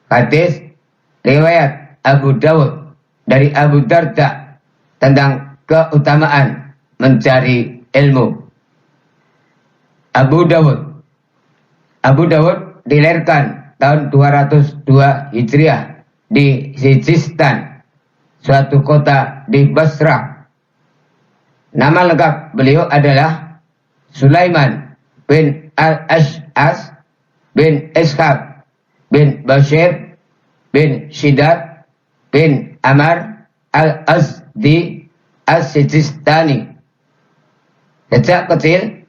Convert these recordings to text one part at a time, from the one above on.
Hadis riwayat Abu Dawud dari Abu Darda tentang keutamaan mencari ilmu. Abu Dawud dilahirkan tahun 202 Hijriah di Sijistan, suatu kota di Basrah. Nama lengkap beliau adalah Sulaiman bin Al-Ash'as bin Ishaq bin Bashir bin Shidad bin Amar Al-Azdi As-Sijistani. Sejak kecil,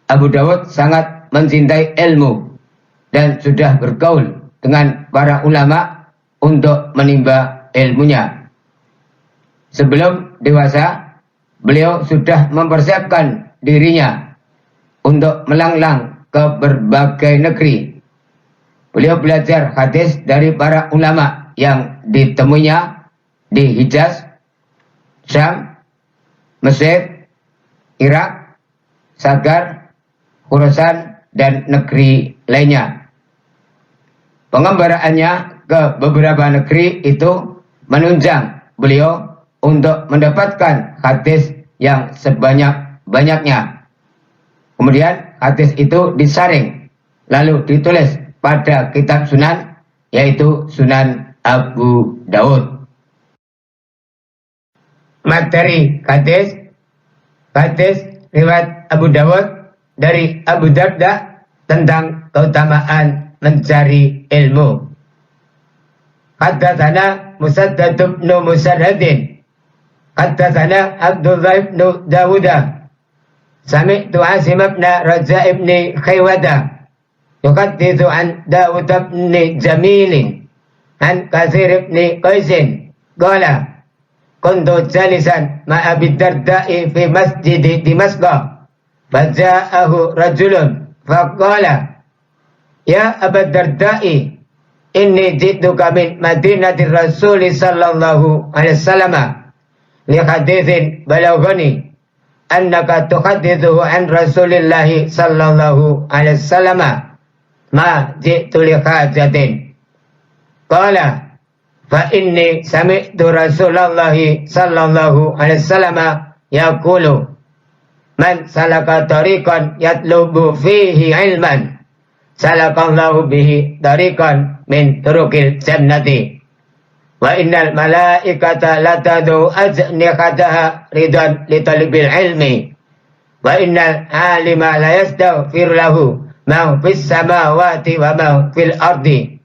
Abu Dawud sangat mencintai ilmu dan sudah bergaul dengan para ulama untuk menimba ilmunya. Sebelum dewasa, beliau sudah mempersiapkan dirinya untuk melanglang ke berbagai negeri. Beliau belajar hadis dari para ulama yang ditemuinya di Hijaz, Syam, Mesir, Irak, Sagar, Khurasan, dan negeri lainnya. Pengembaraannya ke beberapa negeri itu menunjang beliau untuk mendapatkan hadis yang sebanyak-banyaknya. Kemudian hadis itu disaring, lalu ditulis pada kitab Sunan, yaitu Sunan Abu Dawud. Materi hadis riwayat Abu Dawud dari Abu Darda tentang keutamaan mencari ilmu. Haddatsana Musaddad bin Musarhadin, haddatsana Abdullah bin Dawud, sami'tu Asim bin Raja' bin Khaywada yuhadditsu an Dawud bin Jamil an Katsir bin Qais qala kuntu jalisan ma'a Abi Darda'i fi masjid Dimasq faja'ahu rajulun faqala ya Abu Darda'i inni jituka min Madinati Rasul sallallahu alaihi wasallam li haditsin balaghani annaka tuhaddithu an Rasulillah sallallahu alaihi wasallam ma jitu li hajatin. Qala fa inni sami'tu Rasulullah sallallahu alaihi wasallam yaqulu man salaka tariqan yatlubu fihi ilman salakallahu bihi tariqan min turuqil jannati wa innal malaikata latadu ajnihataha ridan li talibil ilmi wa innal alima la yastaghfir lahu ma fis samawati wa ma fil ardi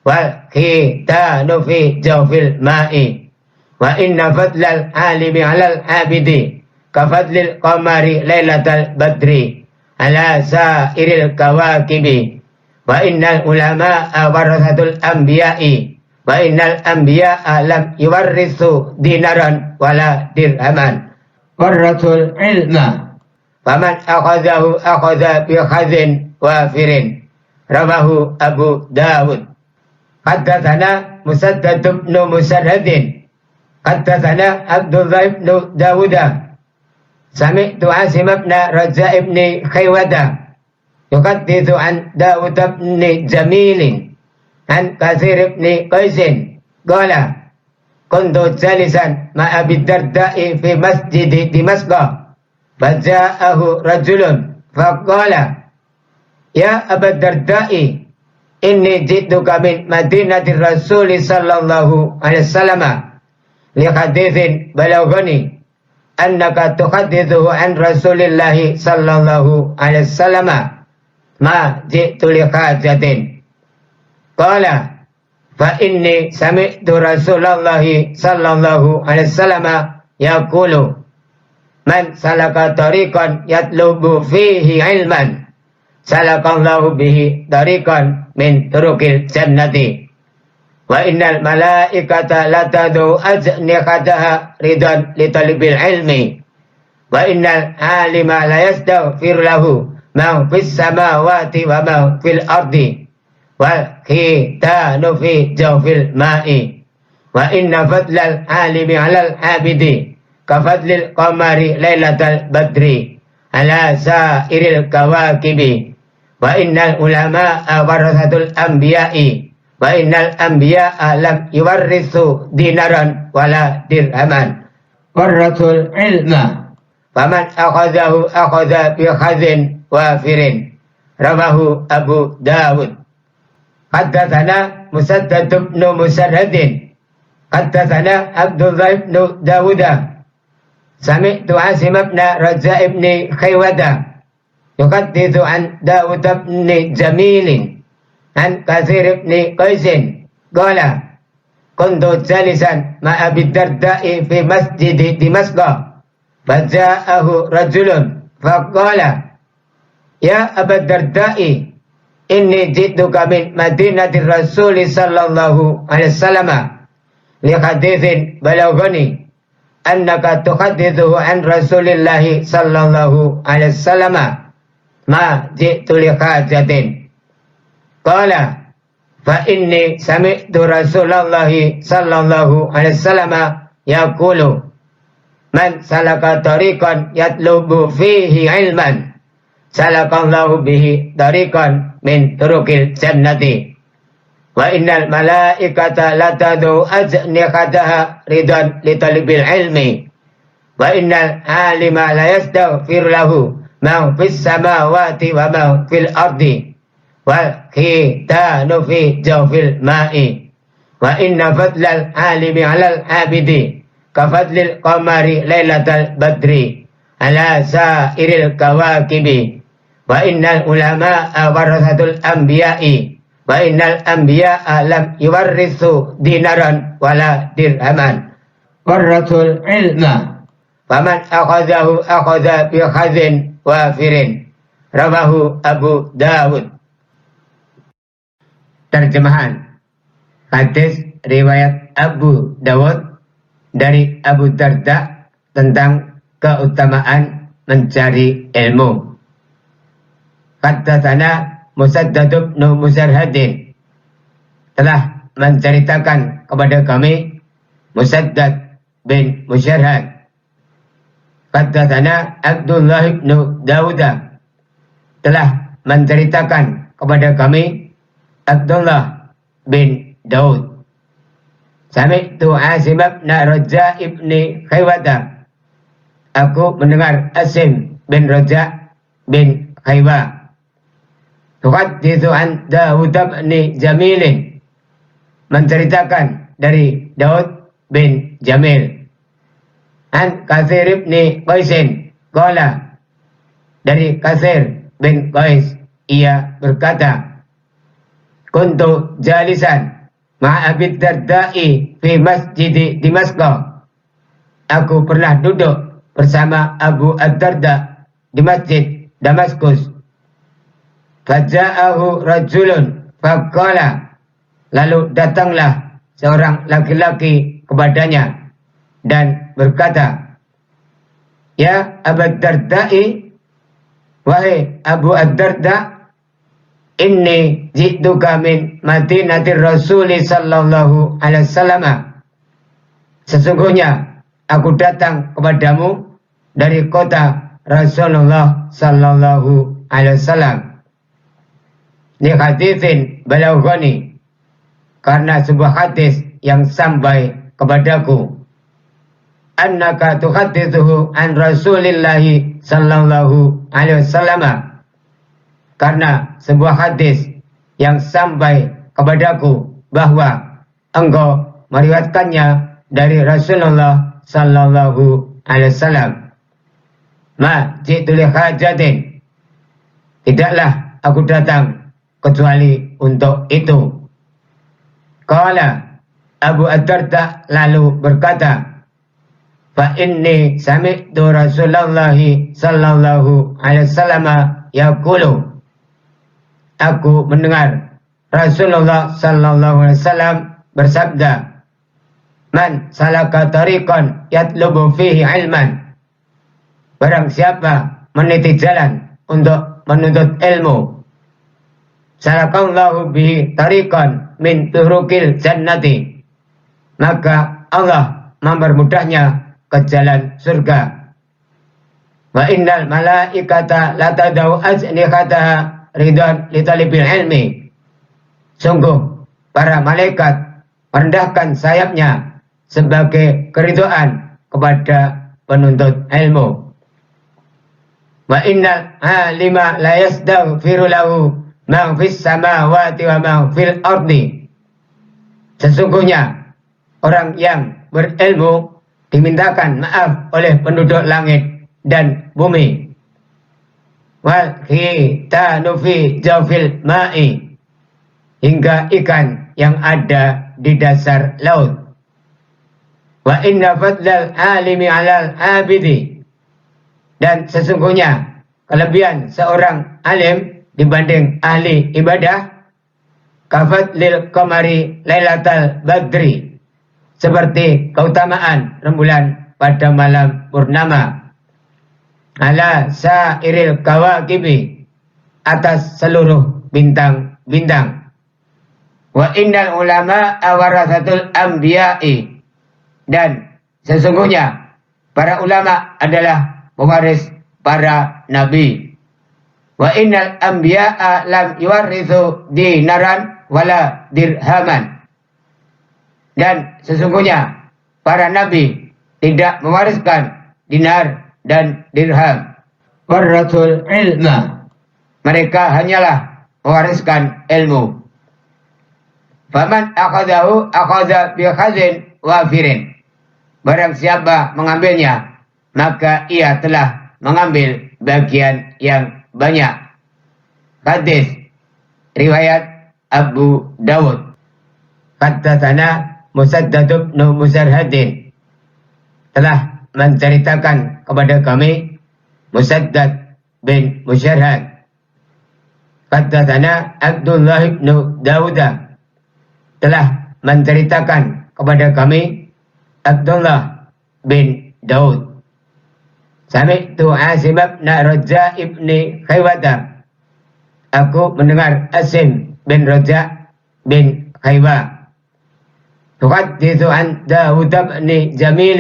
wal khitanu fi jawfil ma'i wa inna fadlal alimi 'alal abidi kafadlil qamari lailatal badri ala sairil kawakibi wa innal ulama'a warasatul anbiya'i wa innal anbiya'a lam yuwarrisu dinaran wala dirhaman warasul ilma faman akhadhahu akhadha bi khazin wafirin. Rawahu Abu Dawud. Haddatsana Musaddad bin Musarhadin, haddatsana Abdullah bin Dawud, sami'tu Asim bin Raja' bin Khaywada yuhadditsu an Dawud bin Jamil an Katsir bin Qais qala kuntu jalisan ma'a Abi Darda'i fi masjid Dimasq faja'ahu rajulun faqala ya Abu Darda'i inni jituka min Madinati Rasul sallallahu alaihi wasallam li haditsin balaghani annaka tuhaddithu an Rasulillah sallallahu alaihi wasallam ma jitu li hajatin. Qala fa inni sami'tu Rasulullah sallallahu alaihi wasallam yaqulu man salaka tariqan yatlubu fihi ilman salakallahu bihi tariqan min turuqil jannati wa innal malaikata latadu ajnihataha ridan li talibil ilmi wa innal alima la yastaghfir lahu ma fis samawati wa ma fil ardi wal khitanu fi jawfil ma'i wa inna fadlal alimi 'alal abidi kafadlil qamari lailatal badri ala sairil kawakibi wa innal ulama'a warasatul anbiya'i Wa innal anbiya'a lam yuwarrithu dinaran wala dirhaman. Warratul ilma. Faman akhadahu akhadha bi khazin wafirin. Rawahu Abu Dawud. Haddatsana Musaddad ibn Musarhadin. Haddatsana Abdullah ibn Dawudah. Sami'tu Asim ibn Raja ibn Khaywada yuhadditsu an Dawud ibn Jamilin an Katsir ibn Qaisin qala kuntu jalisan ma'a Abi Darda'i fi masjid Dimashq faja'ahu rajulun faqala ya Abu Darda'i inni jituka min Madinati Rasul sallallahu alaihi wasallam li haditsin balaghani annaka tuhaddithu an Rasulillah sallallahu alaihi wasallam ma jitu li hajatin. Qala fa inni sami'tu Rasulullah sallallahu alaihi wasallam yaqulu man salaka tariqan yatlubu fihi ilman salakallahu bihi tariqan min turuqil jannati wa innal malaikata latadu ajnihataha ridan li talibil ilmi wa innal alima la yastaghfir lahu ma fis samawati wa ma fil ardi wal khitanu fi jawfil ma'i wa inna fadlal alimi alal abidi ka fadlil qamari lailatal badri ala sairil kawakibi wa innal ulama'a warasatul anbiya'i wa innal anbiya'a lam yuwarrithu dinaran wala dirhaman warasul ilma faman akhadahu akhadha bi khazin wafirin. Rawahu Abu Dawud. Terjemahan hadis riwayat Abu Dawud dari Abu Darda tentang keutamaan mencari ilmu. Haddatsana Musaddad ibn Musarhadin telah menceritakan kepada kami Musaddad bin Musarhad. Haddatsana Abdullah ibn Dawudah telah menceritakan kepada kami Abdullah bin Daud. Sami'tu Asim ibn Raja ibn Khaywada. Aku mendengar Asim bin Raja bin Khaywa. Tuhadditsu an Dawud bin Jamilin. Menceritakan dari Daud bin Jamil. An Katsir bin Qaisin. Qala dari Katsir bin Qais ia berkata kuntu jalisan ma'a Abi Darda'i fi masjid Dimashq. Aku pernah duduk bersama Abu Ad-Darda di masjid Damaskus. Faja'ahu rajulun faqala, lalu datanglah seorang laki-laki kepadanya dan berkata, ya Abu Darda'i, wahai Abu Ad-Darda, inni jituka min Madinatir Rasul sallallahu alaihi wasallam. Sesungguhnya aku datang kepadamu dari kota Rasulullah sallallahu alaihi wasallam. Li haditsin balaghani, karena sebuah hadis yang sampai kepadaku. Annaka tuhaddithu an Rasulillah sallallahu alaihi wasallam, karena sebuah hadis yang sampai kepadaku bahwa engkau meriwayatkannya dari Rasulullah sallallahu alaihi wasallam. Ma jitu li hajatin, tidaklah aku datang kecuali untuk itu. Qala Abu Ad-Darda lalu berkata, fa inni sami'tu Rasulullah sallallahu alaihi wasallam yaqulu, aku mendengar Rasulullah sallallahu alaihi wasallam bersabda, man salaka tariqan yatlubu fihi ilman, barang siapa meniti jalan untuk menuntut ilmu, salakallahu bihi tariqan min turuqil jannati, maka Allah mempermudahnya ke jalan surga. Wa innal malaikata latadau ajnihataha ridwan li talibil ilmi, sungguh para malaikat merendahkan sayapnya sebagai keridhaan kepada penuntut ilmu. Wa innal alima la yastaghfiru lahu man fis samawati wa man fil ardi. Sesungguhnya orang yang berilmu dimintakan maaf oleh penduduk langit dan bumi. Wal khitanu fi jawfil ma'i, hingga ikan yang ada di dasar laut. Wa inna fadlal alimi 'alal 'abidi, dan sesungguhnya kelebihan seorang alim dibanding ahli ibadah kafadlil qamari lailatal badri, seperti keutamaan rembulan pada malam purnama, ala sairil kawakibi, atas seluruh bintang-bintang. Wa innal ulama awarasatul anbiya'i, dan sesungguhnya para ulama adalah pewaris para nabi. Wa innal anbiya'a lam yuwarrithu dinaran wala dirhaman, dan sesungguhnya para nabi tidak mewariskan dinar dan dirham. Warasul ilma, mereka hanyalah mewariskan ilmu. Faman akhadahu akhadha bi khazin wafirin, barang siapa mengambilnya maka ia telah mengambil bagian yang banyak. Hadis riwayat Abu Dawud. Haddatsana Musaddad bin Musarhadin, telah menceritakan kepada kami Musaddad bin Musarhad. Haddatsana Abdullah bin Dawud, telah menceritakan kepada kami Abdullah bin Daud. Sami'tu Asim bin Raja ibni Khaywata, aku mendengar Asim bin Raja bin Khaywa tuhadditsu an Dawud bin Jamil,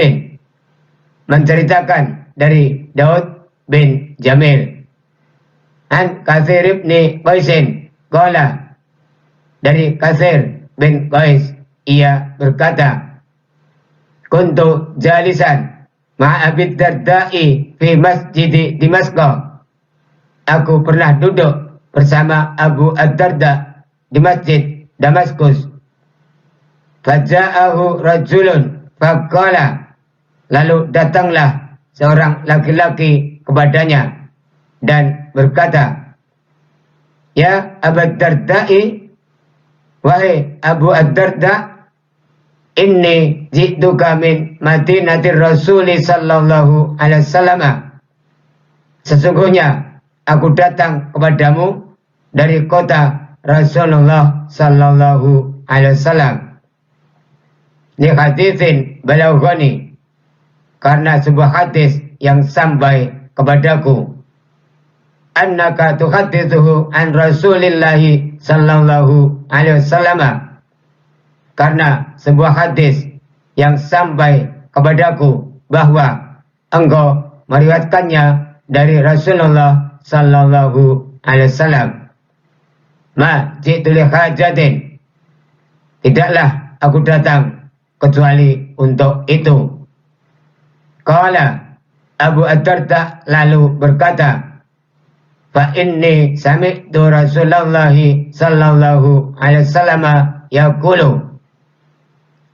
menceritakan dari Daud bin Jamil, an Katsir bin Qais qala, dari Katsir bin Qais ia berkata, kuntu jalisan Abi Darda'i fi masjid Dimasqa, aku pernah duduk bersama Abu Ad-Darda di masjid Damaskus. Faja'ahu rajulun faqala, lalu datanglah seorang laki-laki kepadanya dan berkata, ya Abu Darda'i, wahai Abu Ad-Darda, inni ji'tuka min Madinatir Rasuli sallallahu alaihi wasallam, sesungguhnya aku datang kepadamu dari kota Rasulullah sallallahu alaihi wasallam. Li haditsin balaghani, karena sebuah hadis yang sampai kepadaku. Annaka tuhaddithu an Rasulillahi sallallahu alaihi wasallam, karena sebuah hadis yang sampai kepadaku bahwa engkau meriwayatkannya dari Rasulullah sallallahu alaihi wasallam. Ma ji'tu li hajatin, tidaklah aku datang kecuali untuk itu. Qala, Abu Ad-Darda lalu berkata, fa inni sami'tu Rasulullah sallallahu alaihi wasallam yaqulu,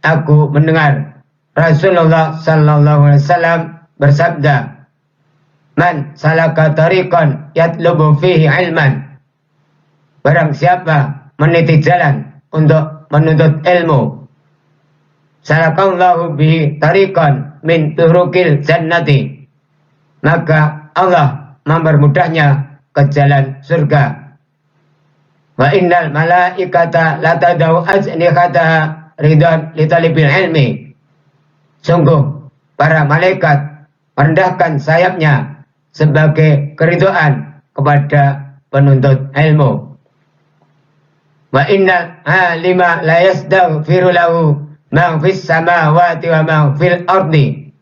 aku mendengar Rasulullah sallallahu alaihi wasallam bersabda, man salaka tariqan yatlubu fihi ilman, barang siapa meniti jalan untuk menuntut ilmu, salakallahu bihi tariqan min turuqil jannati, maka Allah mempermudahnya ke jalan surga. Wa innal malaikata la tadau ajnihataha ridwan li talibil ilmi, sungguh para malaikat merendahkan sayapnya sebagai keridhaan kepada penuntut ilmu. Wa innal alima la yastaghfiru lahu man fis samawati wa man fil ardi,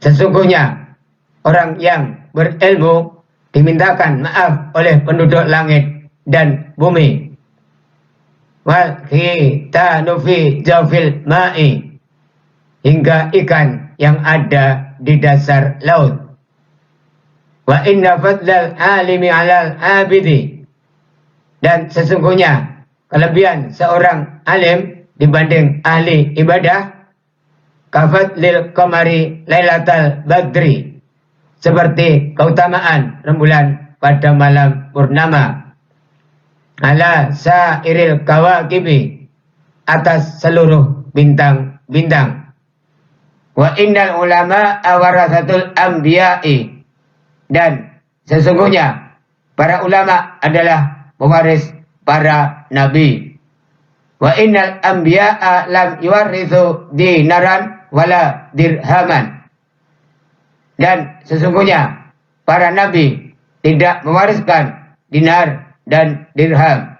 sesungguhnya orang yang berilmu dimintakan maaf oleh penduduk langit dan bumi. wal khitanu fi jawfil ma'i, hingga ikan yang ada di dasar laut. Wa inna fadlal alimi alal abidi, dan sesungguhnya kelebihan seorang alim dibanding ahli ibadah, kafadlil qamari lailatal badri, seperti keutamaan rembulan pada malam purnama, ala sairil kawakibi, atas seluruh bintang-bintang. Wa innal ulama awarasatul anbiya'i, dan sesungguhnya para ulama adalah pewaris para nabi. Wa innal anbiya'a lam yuwarithu dinaran wala dirhaman, dan sesungguhnya para nabi tidak mewariskan dinar dan dirham.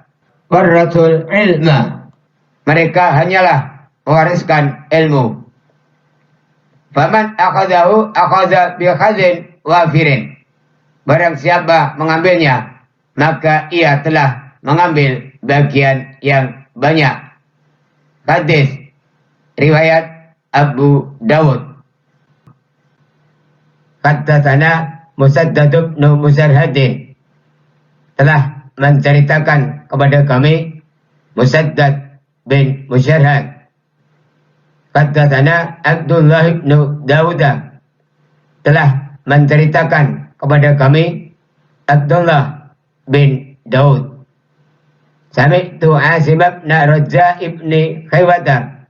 Warasul ilma, mereka hanyalah mewariskan ilmu. Faman akhadahu akhadha bi khazin wafirin, barang siapa mengambilnya, maka ia telah mengambil bagian yang banyak. Hadis riwayat Abu Dawud. Haddatsana Musaddad bin Musarhadin, telah menceritakan kepada kami Musaddad bin Musarhad. Haddatsana Abdullah bin Dawud, telah menceritakan kepada kami Abdullah bin Daud. Sami'tu Asim bin Raja ibni Khaywata,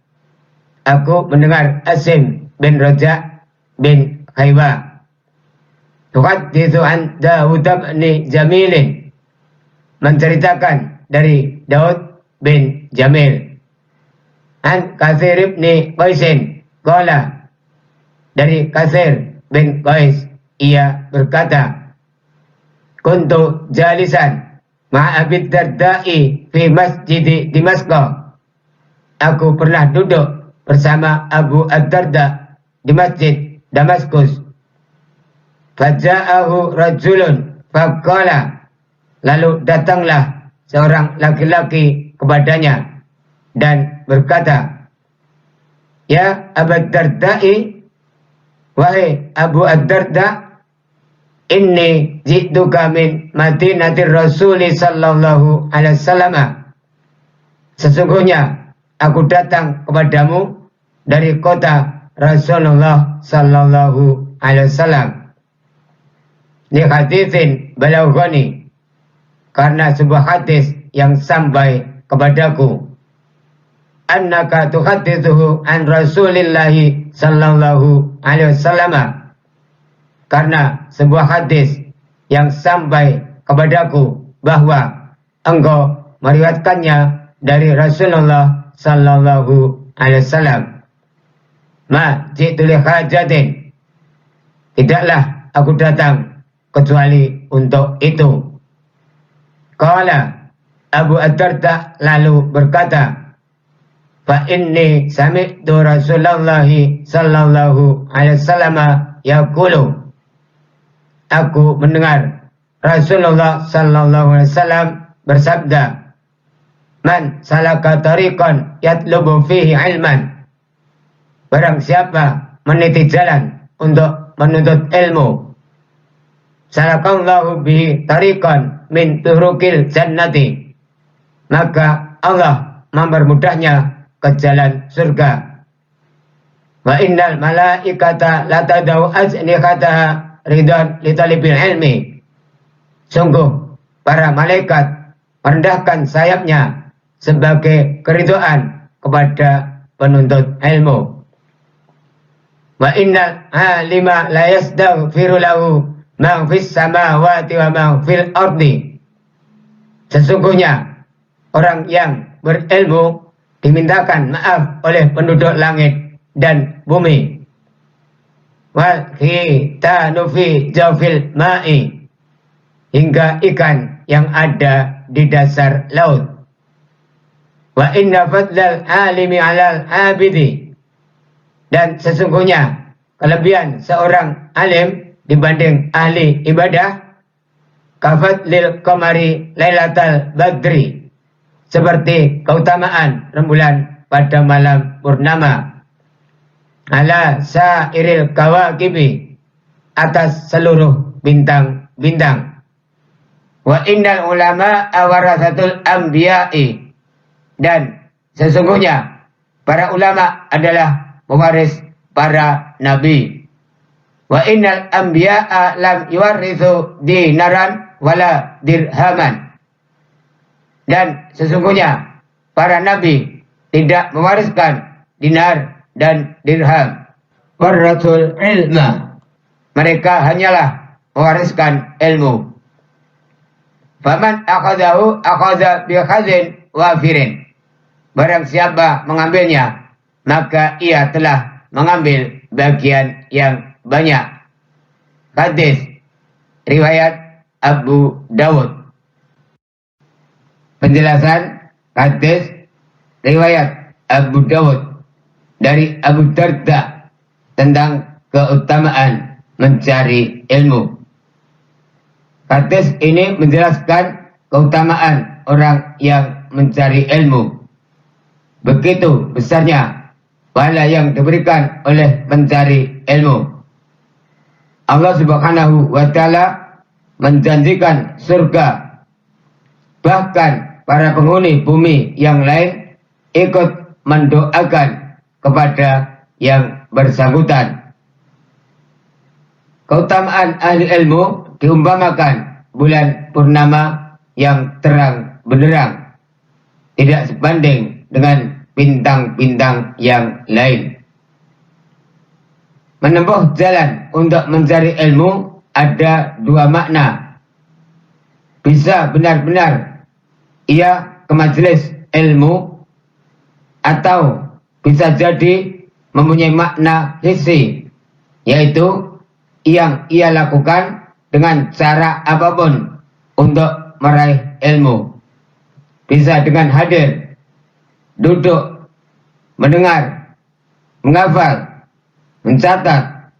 aku mendengar Asim bin Raja bin Khaywa, tuhadditsu an Dawud bin Jamil, menceritakan dari Daud bin Jamil, an Katsir bin Qais, qala, dari Katsir bin Qais, ia berkata, kuntu jalisan ma'abid Darda'i fi masjid Dimasqa, aku pernah duduk bersama Abu Ad-Darda di masjid Damaskus. Faja'ahu rajulun faqala, lalu datanglah seorang laki-laki kepadanya dan berkata, ya Abu Darda'i, wahai Abu Ad-Darda, inni ji'tuka min Madinatir Rasuli sallallahu alaihi wasallam, sesungguhnya aku datang kepadamu dari kota Rasulullah sallallahu alaihi wasallam. Li haditsin balaghani, karena sebuah hadis yang sampai kepadaku. Annaka tuhaddithu an Rasulillahi sallallahu alaihi wasallam, karena sebuah hadis yang sampai kepadaku bahwa engkau meriwayatkannya dari Rasulullah sallallahu alaihi wasallam. Ma ji'tu li hajatin, tidaklah aku datang kecuali untuk itu. Qala, Abu Ad-Darda lalu berkata, fa inni sami'tu Rasulullah sallallahu alaihi wasallam yaqulu, aku mendengar Rasulullah sallallahu alaihi wasallam bersabda, man salaka tariqan yatlubu fihi ilman, barang siapa meniti jalan untuk menuntut ilmu, salakallahu bihi tariqan min turukil jannati, maka Allah mempermudahnya ke jalan surga. Wa innal malaikata latadau ajnihataha ridwan li talibil ilmi, sungguh para malaikat merendahkan sayapnya sebagai keridhaan kepada penuntut ilmu. Wa innal alima la yastaghfiru lahu man fis samawati wa man fil ardi, sesungguhnya orang yang berilmu dimintakan maaf oleh penduduk langit dan bumi. Wal khitanu fi jawfil ma'i, hingga ikan yang ada di dasar laut. Wa inna fadlal alimi alal abidi, dan sesungguhnya kelebihan seorang alim dibanding ahli ibadah, kafadlil qamari lailatal badri, seperti keutamaan rembulan pada malam purnama ala sairil kawakibi, atas seluruh bintang-bintang. Wa innal ulama awarasatul anbiya'i, dan sesungguhnya para ulama adalah pewaris para nabi. Wa innal anbiya'a lam yuwarithu dinaran wala dirhaman, dan sesungguhnya para nabi tidak mewariskan dinar dan dirham. Warasul ilma, mereka hanyalah mewariskan ilmu. Faman akhadahu akhadha bi khazin wafirin, barang siapa mengambilnya maka ia telah mengambil bagian yang banyak. Hadis riwayat Abu Dawud. Penjelasan hadis riwayat Abu Dawud dari Abu Darda tentang keutamaan mencari ilmu. Hadis ini menjelaskan keutamaan orang yang mencari ilmu. Begitu besarnya pahala yang diberikan oleh mencari ilmu. Allah Subhanahu wa Ta'ala menjanjikan surga. Bahkan para penghuni bumi yang lain ikut mendoakan kepada yang bersangkutan. Keutamaan ahli ilmu diumpamakan bulan purnama yang terang benderang, tidak sebanding dengan bintang-bintang yang lain. Menempuh jalan untuk mencari ilmu ada dua makna. Bisa benar-benar ia ke majelis ilmu, atau bisa jadi mempunyai makna hissi, yaitu yang ia lakukan dengan cara apapun untuk meraih ilmu. Bisa dengan hadir, duduk, mendengar, menghafal, mencatat,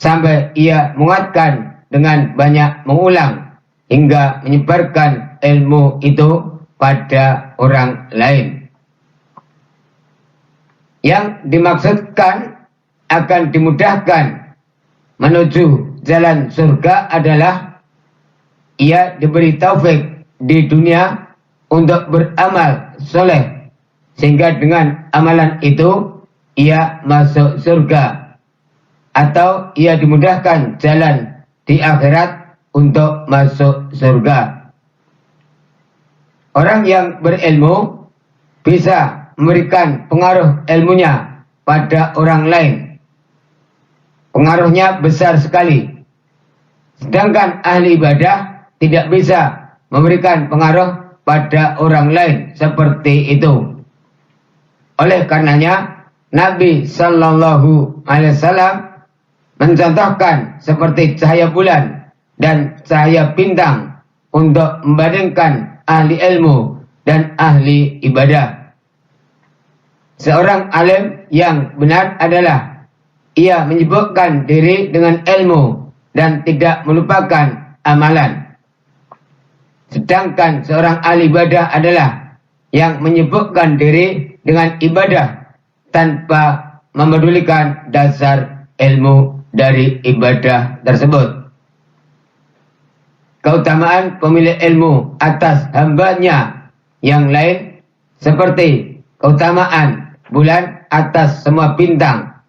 sampai ia menguatkan dengan banyak mengulang hingga menyebarkan ilmu itu pada orang lain. Yang dimaksudkan akan dimudahkan menuju jalan surga adalah ia diberi taufik di dunia untuk beramal soleh, sehingga dengan amalan itu ia masuk surga, atau ia dimudahkan jalan di akhirat untuk masuk surga. Orang yang berilmu bisa memberikan pengaruh ilmunya pada orang lain. Pengaruhnya besar sekali. Sedangkan ahli ibadah tidak bisa memberikan pengaruh pada orang lain seperti itu. Oleh karenanya Nabi Sallallahu Alaihi Wasallam mencontohkan seperti cahaya bulan dan cahaya bintang untuk membandingkan ahli ilmu dan ahli ibadah. Seorang alim yang benar adalah ia menyibukkan diri dengan ilmu dan tidak melupakan amalan. Sedangkan seorang ahli ibadah adalah yang menyibukkan diri dengan ibadah tanpa memedulikan dasar ilmu dari ibadah tersebut. Keutamaan pemilik ilmu atas hambanya yang lain seperti keutamaan bulan atas semua bintang.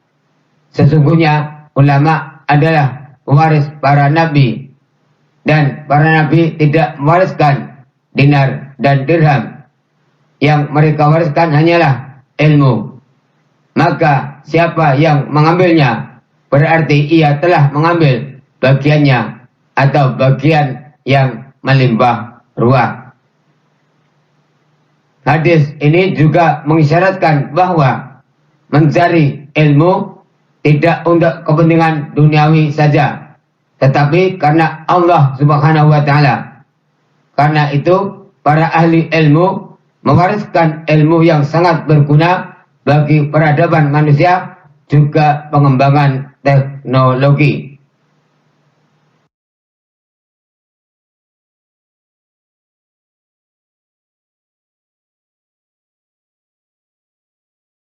Sesungguhnya ulama adalah pewaris para nabi, dan para nabi tidak mewariskan dinar dan dirham. Yang mereka wariskan hanyalah ilmu. Maka siapa yang mengambilnya berarti ia telah mengambil bagiannya atau bagian yang melimpah ruah. Hadis ini juga mengisyaratkan bahwa mencari ilmu tidak untuk kepentingan duniawi saja, tetapi karena Allah Subhanahu wa Ta'ala. Karena itu para ahli ilmu mewariskan ilmu yang sangat berguna bagi peradaban manusia, juga pengembangan teknologi.